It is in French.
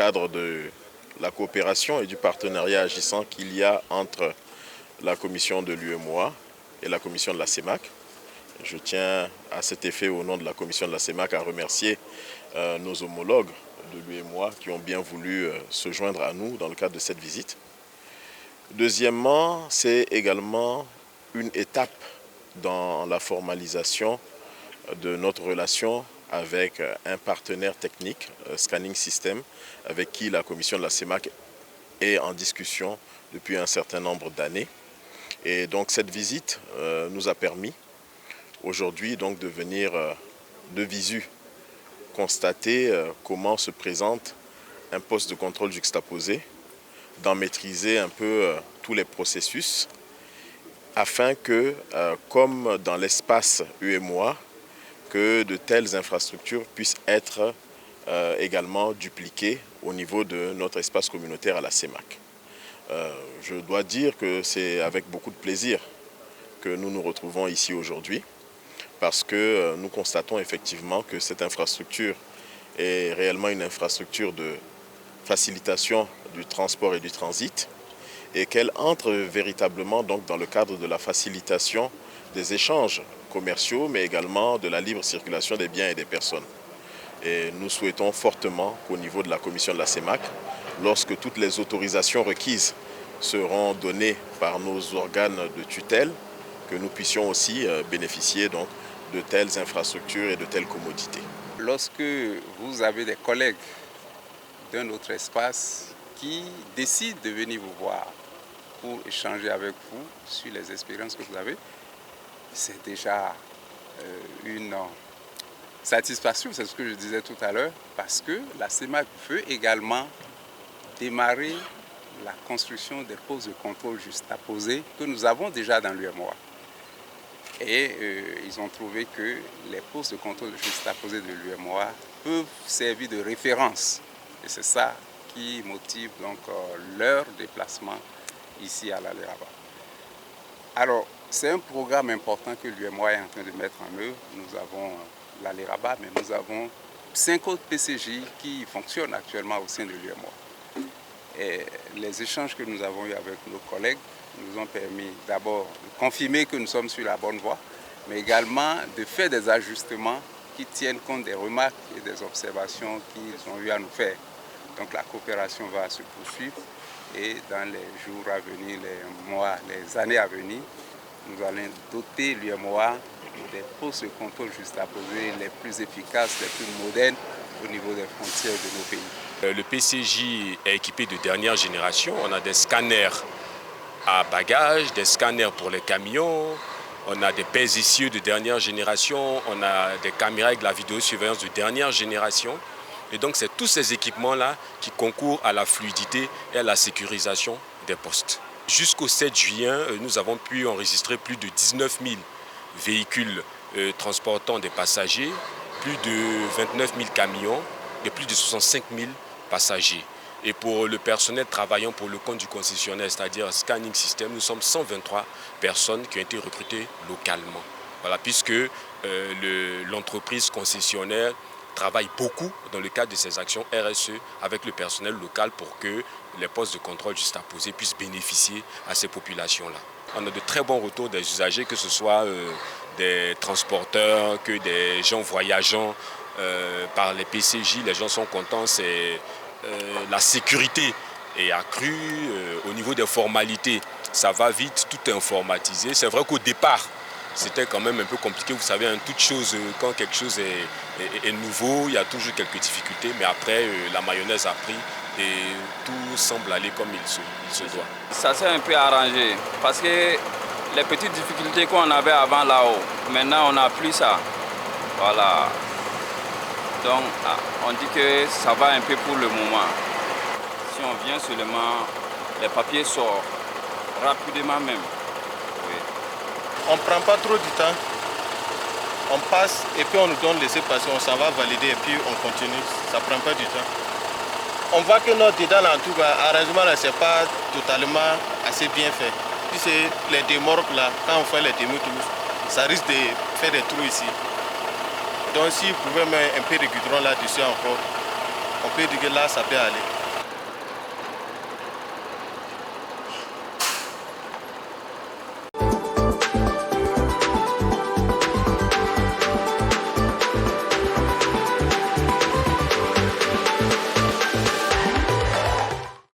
cadre de la coopération et du partenariat agissant qu'il y a entre la commission de l'UEMOA et la commission de la CEMAC. Je tiens à cet effet, au nom de la commission de la CEMAC, à remercier nos homologues de l'UEMOA qui ont bien voulu se joindre à nous dans le cadre de cette visite. Deuxièmement, c'est également une étape dans la formalisation de notre relation avec un partenaire technique, Scanning System, avec qui la commission de la CEMAC est en discussion depuis un certain nombre d'années. Et donc cette visite nous a permis aujourd'hui donc de venir de visu constater comment se présente un poste de contrôle juxtaposé, d'en maîtriser un peu tous les processus afin que, comme dans l'espace UEMOA, que de telles infrastructures puissent être également dupliquées au niveau de notre espace communautaire à la CEMAC. Je dois dire que c'est avec beaucoup de plaisir que nous nous retrouvons ici aujourd'hui parce que nous constatons effectivement que cette infrastructure est réellement une infrastructure de facilitation du transport et du transit et qu'elle entre véritablement donc dans le cadre de la facilitation des échanges commerciaux mais également de la libre circulation des biens et des personnes. Et nous souhaitons fortement qu'au niveau de la commission de la CEMAC, lorsque toutes les autorisations requises seront données par nos organes de tutelle, que nous puissions aussi bénéficier donc de telles infrastructures et de telles commodités. Lorsque vous avez des collègues d'un autre espace qui décident de venir vous voir pour échanger avec vous sur les expériences que vous avez, c'est déjà une satisfaction, c'est ce que je disais tout à l'heure, parce que la CEMAC veut également démarrer la construction des postes de contrôle juxtaposés que nous avons déjà dans l'UEMOA. Et ils ont trouvé que les postes de contrôle juxtaposés de l'UEMOA peuvent servir de référence. Et c'est ça qui motive donc leur déplacement ici à l'Aléraba. Alors, c'est un programme important que l'UEMOA est en train de mettre en œuvre. Nous avons l'Aléraba, mais nous avons 5 autres PCJ qui fonctionnent actuellement au sein de l'UEMOA. Et les échanges que nous avons eus avec nos collègues nous ont permis d'abord de confirmer que nous sommes sur la bonne voie, mais également de faire des ajustements qui tiennent compte des remarques et des observations qu'ils ont eu à nous faire. Donc la coopération va se poursuivre et dans les jours à venir, les mois, les années à venir, nous allons doter l'UEMOA des postes de contrôle juxtaposés les plus efficaces, les plus modernes au niveau des frontières de nos pays. Le PCJ est équipé de dernière génération. On a des scanners à bagages, des scanners pour les camions, on a des pèse essieux de dernière génération, on a des caméras avec de la vidéosurveillance de dernière génération. Et donc c'est tous ces équipements-là qui concourent à la fluidité et à la sécurisation des postes. Jusqu'au 7 juillet, nous avons pu enregistrer plus de 19 000 véhicules transportant des passagers, plus de 29 000 camions et plus de 65 000 passagers. Et pour le personnel travaillant pour le compte du concessionnaire, c'est-à-dire Scanning System, nous sommes 123 personnes qui ont été recrutées localement. Voilà, puisque l'entreprise concessionnaire travaille beaucoup dans le cadre de ces actions RSE avec le personnel local pour que les postes de contrôle juxtaposés puissent bénéficier à ces populations-là. On a de très bons retours des usagers, que ce soit des transporteurs, que des gens voyageant par les PCJ. Les gens sont contents, la sécurité est accrue au niveau des formalités. Ça va vite, tout est informatisé. C'est vrai qu'au départ, c'était quand même un peu compliqué. Vous savez, toute chose, quand quelque chose est nouveau, il y a toujours quelques difficultés. Mais après, la mayonnaise a pris et tout semble aller comme il se doit. Ça s'est un peu arrangé parce que les petites difficultés qu'on avait avant là-haut, maintenant on n'a plus ça. Voilà. Donc on dit que ça va un peu pour le moment. Si on vient seulement, les papiers sortent rapidement même. Oui. On ne prend pas trop du temps. On passe et puis on nous donne laisser passer, on s'en va valider et puis on continue. Ça ne prend pas du temps. On voit que notre dedans, en tout cas, arrangement, ce n'est pas totalement assez bien fait. Puis c'est les démorques là, quand on fait les demi-tours, ça risque de faire des trous ici. Donc si vous pouvez mettre un peu de goudron là-dessus encore, on peut dire que là, ça peut aller.